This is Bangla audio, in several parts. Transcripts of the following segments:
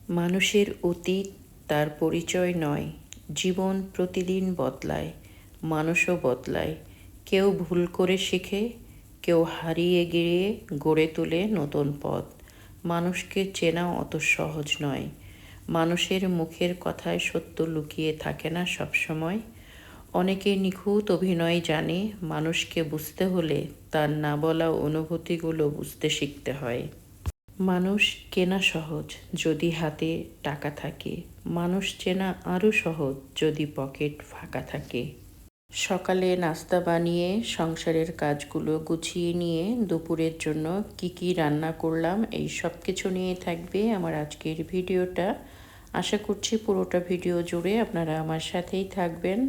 মানুষের অতীত তার পরিচয় নয়। জীবন প্রতিদিন বদলায়, মানুষও বদলায়। কেউ ভুল করে শেখে, কেউ হারিয়ে গিয়ে গড়ে তোলে নতুন পথ। মানুষকে চেনা অত সহজ নয়। মানুষের মুখের কথায় সত্য লুকিয়ে থাকে না সবসময়। অনেকে নিখুঁত অভিনয় জানে, মানুষকে বুঝতে হলে তার না বলা অনুভূতিগুলো বুঝতে শিখতে হয়। মানুষ কেনা সহজ যদি হাতে টাকা থাকে, মানুষ চেনা আরও সহজ যদি পকেট ফাঁকা থাকে। সকালে নাস্তা বানিয়ে সংসারের কাজগুলো গুছিয়ে নিয়ে দুপুরের জন্য কি কি রান্না করলাম এই সব কিছু নিয়ে থাকবে আমার আজকের ভিডিওটা। আশা করছি পুরোটা ভিডিও জুড়ে আপনারা আমার সাথেই থাকবেন।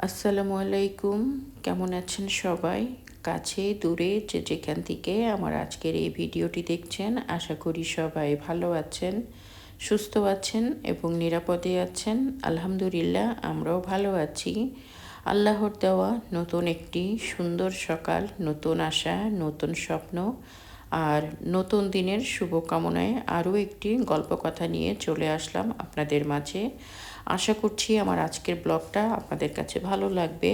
আসসালামু আলাইকুম, কেমন আছেন সবাই? কাছে দূরে যে যেখান থেকে আমার আজকের এই ভিডিওটি দেখছেন, আশা করি সবাই ভালো আছেন, সুস্থ আছেন এবং নিরাপদে আছেন। আলহামদুলিল্লাহ, আমরাও ভালো আছি। আল্লাহর দেওয়া নতুন একটি সুন্দর সকাল, নতুন আশা, নতুন স্বপ্ন আর নতুন দিনের শুভকামনায় আরও একটি গল্প কথা নিয়ে চলে আসলাম আপনাদের মাঝে। আশা করছি আমার আজকের ব্লগটা আপনাদের কাছে ভালো লাগবে।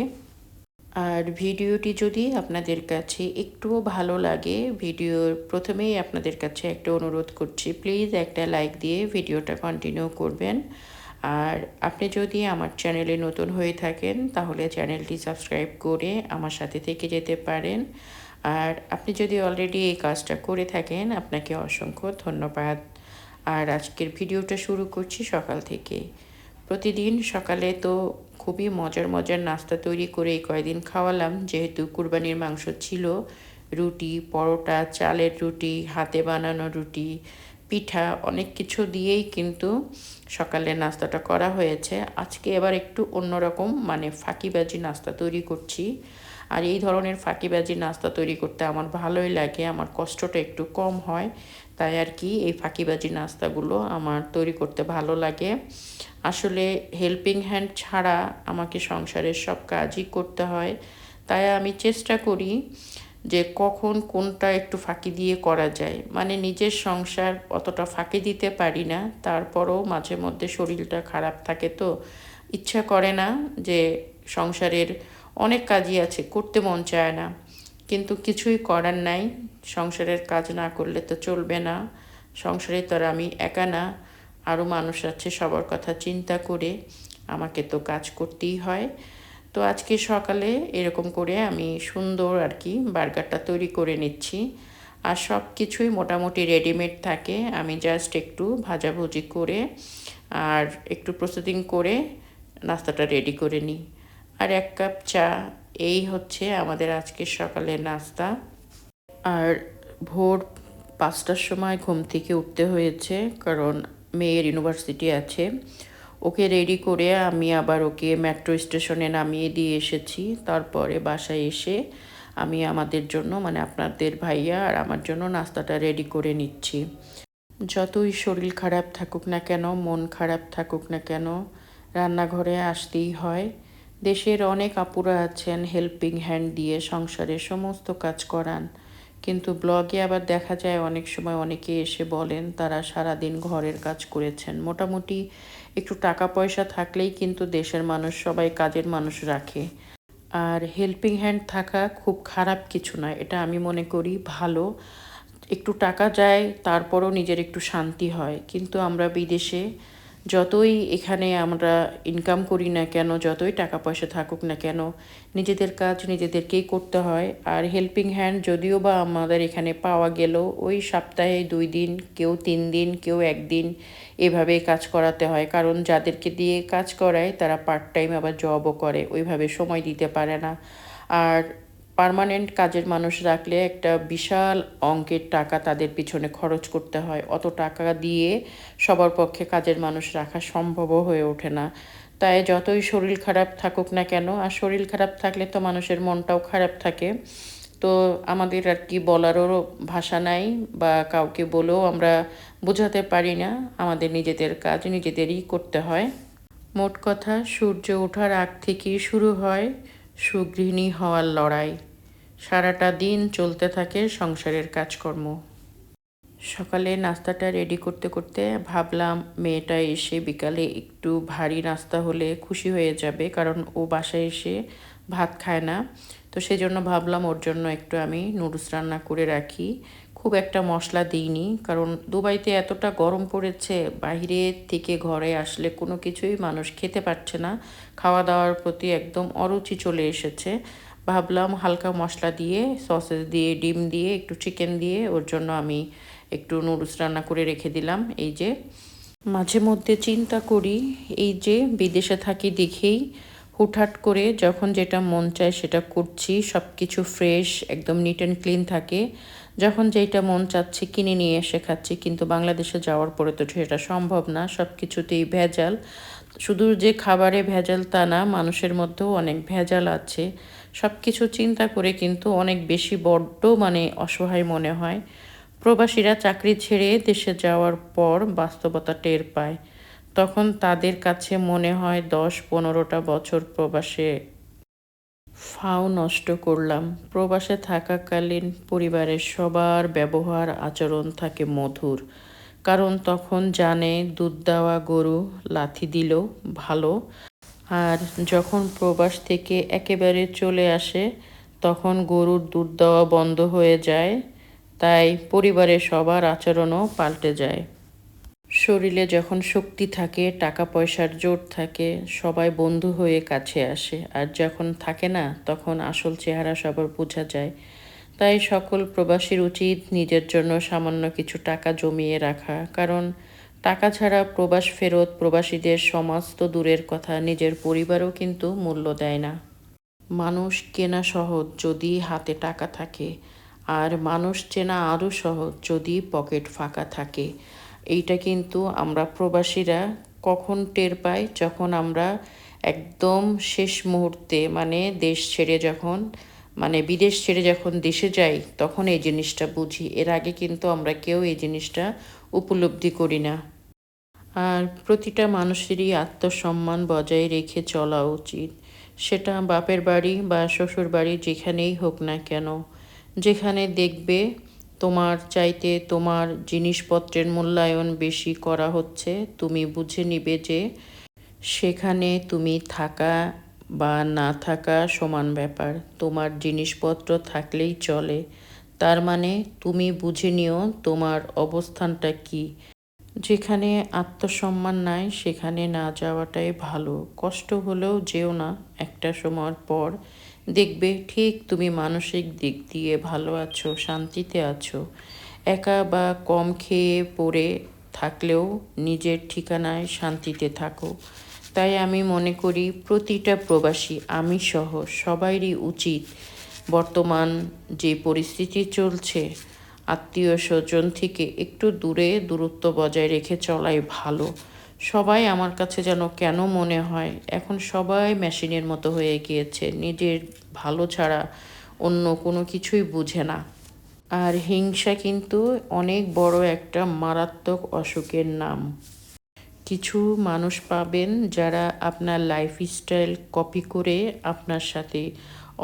আর ভিডিওটি যদি আপনাদের কাছে একটুও ভালো লাগে, ভিডিওর প্রথমেই আপনাদের কাছে একটা অনুরোধ করছি, প্লিজ একটা লাইক দিয়ে ভিডিওটা কন্টিনিউ করবেন। আর আপনি যদি আমার চ্যানেলে নতুন হয়ে থাকেন তাহলে চ্যানেলটি সাবস্ক্রাইব করে আমার সাথে থেকে যেতে পারেন। আর আপনি যদি অলরেডি এই কাজটা করে থাকেন, আপনাকে অসংখ্য ধন্যবাদ। আর আজকের ভিডিওটা শুরু করছি সকাল থেকে। প্রতিদিন সকালে তো খুবই মজার মজার নাস্তা তৈরি করে এই কয়েকদিন খাওয়ালাম, যেহেতু কুরবানির মাংস ছিল। রুটি, পরোটা, চালের রুটি, হাতে বানানো রুটি, পিঠা, অনেক কিছু দিয়েই কিন্তু সকালে নাস্তাটা করা হয়েছে। আজকে এবার একটু অন্যরকম মানে ফাঁকিবাজি নাস্তা তৈরি করছি। আর এই ধরনের ফাঁকিবাজি নাস্তা তৈরি করতে আমার ভালোই লাগে, আমার কষ্টটা একটু কম হয়, তাই আর কি এই ফাঁকিবাজি নাস্তাগুলো আমার তৈরি করতে ভালো লাগে। আসলে হেল্পিং হ্যান্ড ছাড়া আমাকে সংসারের সব কাজই করতে হয়, তাই আমি চেষ্টা করি যে কখন কোনটা একটু ফাঁকি দিয়ে করা যায়। মানে নিজের সংসার অতটা ফাঁকি দিতে পারি না, তারপরও মাঝে মধ্যে শরীরটা খারাপ থাকে, তো ইচ্ছা করে না যে সংসারের অনেক কাজই আছে, করতে মন চায় না, কিন্তু কিছুই করার নাই। সংসারের কাজ না করলে তো চলবে না। সংসারে তো আর আমি একা না, আরও মানুষ আছে, সবার কথা চিন্তা করে আমাকে তো কাজ করতেই হয়। তো আজকে সকালে এরকম করে আমি সুন্দর আর কি বার্গারটা তৈরি করে নিচ্ছি। আর সব কিছুই মোটামুটি রেডিমেড থাকে, আমি জাস্ট একটু ভাজাভুজি করে আর একটু প্রসেসিং করে নাস্তাটা রেডি করে নিই। আর 1 কাপ চা, এই হচ্ছে আমাদের আজকের সকালের নাস্তা। আর ভোর 5টার সময় ঘুম থেকে উঠতে হয়েছে, কারণ মেয়ের ইউনিভার্সিটি আছে। ওকে রেডি করে আমি আবার ওকে মেট্রো স্টেশনে নামিয়ে দিয়ে এসেছি। তারপরে বাসায় এসে আমি আমাদের জন্য মানে আপনাদের ভাইয়া আর আমার জন্য নাস্তাটা রেডি করে নিচ্ছি। যতই শরীর খারাপ থাকুক না কেন, মন খারাপ থাকুক না কেন, রান্নাঘরে আসতেই হয়। দেশের অনেক আপুরা আছেন হেল্পিং হ্যান্ড দিয়ে সংসারের সমস্ত কাজ করান, কিন্তু ব্লগে আবার দেখা যায় অনেক সময় অনেকে এসে বলেন তারা সারাদিন ঘরের কাজ করেছেন। মোটামুটি একটু টাকা পয়সা থাকলেই কিন্তু দেশের মানুষ সবাই কাজের মানুষ রাখে। আর হেল্পিং হ্যান্ড থাকা খুব খারাপ কিছু নয়, এটা আমি মনে করি ভালো। একটু টাকা যায়, তারপরও নিজের একটু শান্তি হয়। কিন্তু আমরা বিদেশে যতই এখানে আমরা ইনকাম করি না কেন, যতই টাকা পয়সা থাকুক না কেন, নিজেদের কাজ নিজেদেরকেই করতে হয়। আর হেল্পিং হ্যান্ড যদিও বা আমাদের এখানে পাওয়া গেল ওই সপ্তাহে 2 দিন, কেউ 3 দিন, কেউ 1 দিন, এভাবে কাজ করাতে হয়। কারণ যাদেরকে দিয়ে কাজ করায় তারা পার্ট টাইম আবার জবও করে, ওইভাবে সময় দিতে পারে না। আর পার্মানেন্ট কাজের মানুষ রাখলে একটা বিশাল অঙ্কের টাকা তাদের পিছনে খরচ করতে হয়, অত টাকা দিয়ে সবার পক্ষে কাজের মানুষ রাখা সম্ভবও হয়ে ওঠে না। তাই যতই শরীর খারাপ থাকুক না কেন, আর শরীর খারাপ থাকলে তো মানুষের মনটাও খারাপ থাকে, তো আমাদের আর কি বলারও ভাষা নাই, বা কাউকে বলেও আমরা বোঝাতে পারি না, আমাদের নিজেদের কাজ নিজেদেরই করতে হয়। মোট কথা, সূর্য ওঠার আগ থেকেই শুরু হয় সুগৃহিণী হওয়ার লড়াই। সারাটা দিন চলতে থাকে সংসারের কাজকর্ম। সকালে নাস্তাটা রেডি করতে করতে ভাবলাম মেয়েটা এসে বিকালে একটু ভারী নাস্তা হলে খুশি হয়ে যাবে, কারণ ও বাসায় এসে ভাত খায় না। তো সেই জন্য ভাবলাম ওর জন্য একটু আমি নুডলস রান্না করে রাখি। খুব একটা মশলা দিইনি, কারণ দুবাইতে এতটা গরম পড়েছে, বাইরে থেকে ঘরে আসলে কোনো কিছুই মানুষ খেতে পারছে না। খাওয়া দাওয়ার প্রতি একদম অরুচি চলে এসেছে। ভাবলাম হালকা মশলা দিয়ে, সসেস দিয়ে, ডিম দিয়ে, একটু চিকেন দিয়ে ওর জন্য আমি একটু নুডলস রান্না করে রেখে দিলাম। এই যে মাঝে মধ্যে চিন্তা করি, এই যে বিদেশে থাকি দেখেই হুটহাট করে যখন যেটা মন চায় সেটা করছি, সব কিছু ফ্রেশ একদম নিট অ্যান্ড ক্লিন থাকে। যখন যেটা মন চাচ্ছে কিনে নিয়ে এসে খাচ্ছি, কিন্তু বাংলাদেশে যাওয়ার পরে তো সেটা সম্ভব না, সব কিছুতেই ভেজাল। শুধু যে খাবারে ভেজাল তা না, মানুষের মধ্যেও অনেক ভেজাল আছে। সব কিছু চিন্তা করে কিন্তু অনেক বেশি বড্ড অসহায় মনে হয়। প্রবাসীরা চাকরি ছেড়ে দেশে যাওয়ার পর বাস্তবতা টের পায়, তখন তাদের কাছে মনে হয় 10-15টা বছর প্রবাসে ফাও নষ্ট করলাম। প্রবাসে থাকাকালীন পরিবারের সবার ব্যবহার আচরণ থাকে মধুর, কারণ তখন জানে দুধ দেওয়া গরু লাথি দিলেও ভালো। আর যখন প্রবাস থেকে একেবারে চলে আসে, তখন গরুর দুধ দেওয়া বন্ধ হয়ে যায়, তাই পরিবারের সবার আচরণও পাল্টে যায়। শরীরে যখন শক্তি থাকে, টাকা পয়সার জোর থাকে, সবাই বন্ধু হয়ে কাছে আসে, আর যখন থাকে না তখন আসল চেহারা সবার বোঝা যায়। তাই সকল প্রবাসীর উচিত নিজের জন্য সামান্য কিছু টাকা জমিয়ে রাখা, কারণ টাকা ছাড়া প্রবাস ফেরত প্রবাসীদের সমাজ তো দূরের কথা, নিজের পরিবারও কিন্তু মূল্য দেয় না। মানুষ কেনা সহজ যদি হাতে টাকা থাকে, আর মানুষ চেনা আরও সহজ যদি পকেট ফাঁকা থাকে। এইটা কিন্তু আমরা প্রবাসীরা কখন টের পাই, যখন আমরা একদম শেষ মুহূর্তে দেশ ছেড়ে যখন বিদেশ ছেড়ে যখন দেশে যাই, তখন এই জিনিসটা বুঝি। এর আগে কিন্তু আমরা কেউ এই জিনিসটা উপলব্ধি করি না। আর প্রতিটা মানুষেরই আত্মসম্মান বজায় রেখে চলা উচিত, সেটা বাপের বাড়ি বা শ্বশুর বাড়ি যেখানেই হোক না কেন। যেখানে দেখবে তোমার চাইতে তোমার জিনিসপত্রের মূল্যায়ন বেশি করা হচ্ছে, তুমি বুঝে নিবে যে সেখানে তুমি থাকা বা না থাকা সমান ব্যাপার। তোমার জিনিসপত্র থাকলেই চলে, তার মানে তুমি বুঝে নিও তোমার অবস্থানটা কী। যেখানে আত্মসম্মান নাই সেখানে না যাওয়াটাই ভালো। কষ্ট হলেও যেও না, একটা সময়ের পর দেখবে ঠিক তুমি মানসিক দিক দিয়ে ভালো আছো, শান্তিতে আছো। একা বা কম খেয়ে পড়ে থাকলেও নিজের ঠিকানায় শান্তিতে থাকো। তাই আমি মনে করি প্রতিটা প্রবাসী, আমি সহ সবারই উচিত বর্তমান যে পরিস্থিতি চলছে, আত্মীয় স্বজন থেকে একটু দূরে দূরত্ব বজায় রেখে চলাই ভালো। সবাই আমার কাছে যেন কেন মনে হয় এখন সবাই মেশিনের মতো হয়ে গিয়েছে, নিজের ভালো ছাড়া অন্য কোনো কিছুই বুঝে না। আর হিংসা কিন্তু অনেক বড় একটা মারাত্মক অসুখের নাম। কিছু মানুষ পাবেন যারা আপনার লাইফস্টাইল কপি করে আপনার সাথে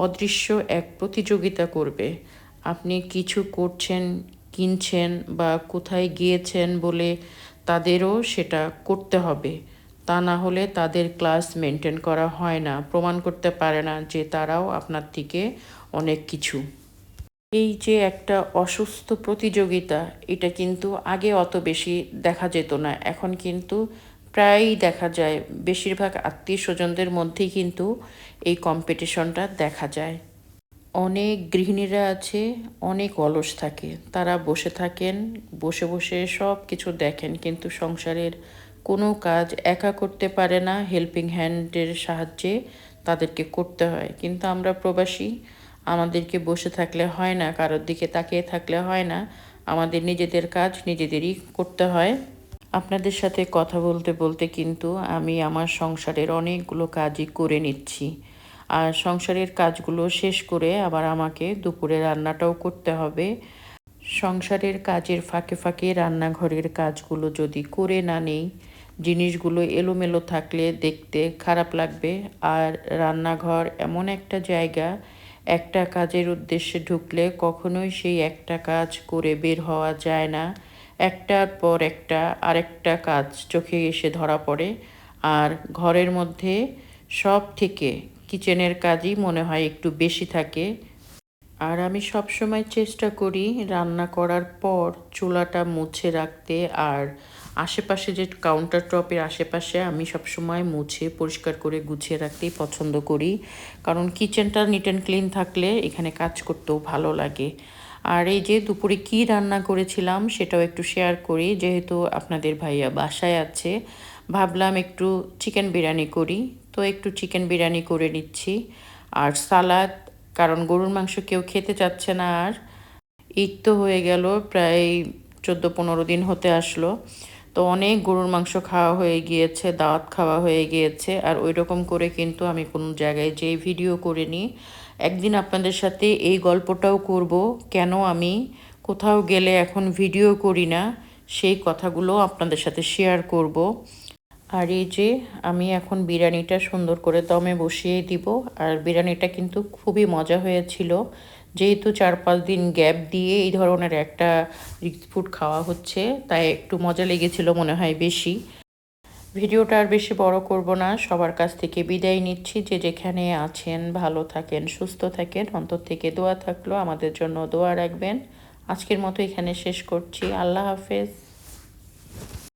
অদৃশ্য এক প্রতিযোগিতা করবে। আপনি কিছু করছেন, কিনছেন বা কোথায় গিয়েছেন বলে তাদেরও সেটা করতে হবে। তা না হলে তাদের ক্লাস মেনটেন করা হয় না, প্রমাণ করতে পারে না যে তারাও আপনার থেকে অনেক কিছু। এই যে একটা অসুস্থ প্রতিযোগিতা, এটা কিন্তু আগে অত বেশি দেখা যেত না, এখন কিন্তু প্রায়ই দেখা যায়। বেশিরভাগ আত্মীয় স্বজনদের মধ্যেই কিন্তু এই কম্পিটিশনটা দেখা যায়। অনেক গৃহিণীরা আছে, অনেক অলস থাকে, তারা বসে থাকেন, বসে বসে সব কিছু দেখেন, কিন্তু সংসারের কোনো কাজ একা করতে পারে না, হেল্পিং হ্যান্ডের সাহায্যে তাদেরকে করতে হয়। কিন্তু আমরা প্রবাসী, আমাদেরকে বসে থাকলে হয় না, কারোর দিকে তাকিয়ে থাকলে হয় না, আমাদের নিজেদের কাজ নিজেদেরই করতে হয়। আপনাদের সাথে কথা বলতে বলতে কিন্তু আমি আমার সংসারের অনেকগুলো কাজই করে নিচ্ছি। আর সংসারের কাজগুলো শেষ করে আবার আমাকে দুপুরে রান্নাটাও করতে হবে। সংসারের কাজের ফাঁকে ফাঁকে রান্নাঘরের কাজগুলো যদি করে না নেই, জিনিসগুলো এলোমেলো থাকলে দেখতে খারাপ লাগবে। আর রান্নাঘর এমন একটা জায়গা, একটা কাজের উদ্দেশ্যে ঢুকলে কখনোই সেই একটা কাজ করে বের হওয়া যায় না। একটার পর একটা আরেকটা কাজ চোখে এসে ধরা পড়ে। আর ঘরের মধ্যে সব থেকে কিচেনের কাজই মনে হয় একটু বেশি থাকে। আর আমি সবসময় চেষ্টা করি রান্না করার পর চুলাটা মুছে রাখতে, আর আশেপাশে যে কাউন্টার টপের আশেপাশে আমি সবসময় মুছে পরিষ্কার করে গুছিয়ে রাখতেই পছন্দ করি, কারণ কিচেনটা নিট অ্যান্ড ক্লিন থাকলে এখানে কাজ করতেও ভালো লাগে। আর এই যে দুপুরে কি রান্না করেছিলাম সেটাও একটু শেয়ার করি, যেহেতু আপনাদের ভাইয়া বাসায় আছে ভাবলাম একটু চিকেন বিরিয়ানি করি, তো একটু চিকেন বিরিয়ানি করে নিচ্ছি। আর সালাদ, কারণ গরুর মাংস কেউ খেতে চাচ্ছে না। আর ঈদ তো হয়ে গেল, প্রায় 14-15 দিন হতে আসলো, তো অনেক গরুর মাংস খাওয়া হয়ে গিয়েছে, দাওয়াত খাওয়া হয়ে গিয়েছে। আর ওই রকম করে কিন্তু আমি কোনো জায়গায় যেয়ে ভিডিও করিনি। একদিন আপনাদের সাথে এই গল্পটাও করব, কেন আমি কোথাও গেলে এখন ভিডিও করি না, সেই কথাগুলো আপনাদের সাথে শেয়ার করব। আর এই যে আমি এখন বিরিয়ানিটা সুন্দর করে দমে বসিয়ে দিব। আর বিরিয়ানিটা কিন্তু খুবই মজা হয়েছিল, যেহেতু 4-5 দিন গ্যাপ দিয়ে এই ধরনের একটা রিচ ফুড খাওয়া হচ্ছে, তাই একটু মজা লেগেছিল মনে হয় বেশি। ভিডিওটা আর বেশি বড় করব না, সবার কাছ থেকে বিদায় নিচ্ছি। যে যেখানে আছেন ভালো থাকেন, সুস্থ থাকেন, অন্তর থেকে দোয়া থাকলো আমাদের জন্য দোয়া রাখবেন। আজকের মতো এখানে শেষ করছি। আল্লাহ হাফেজ।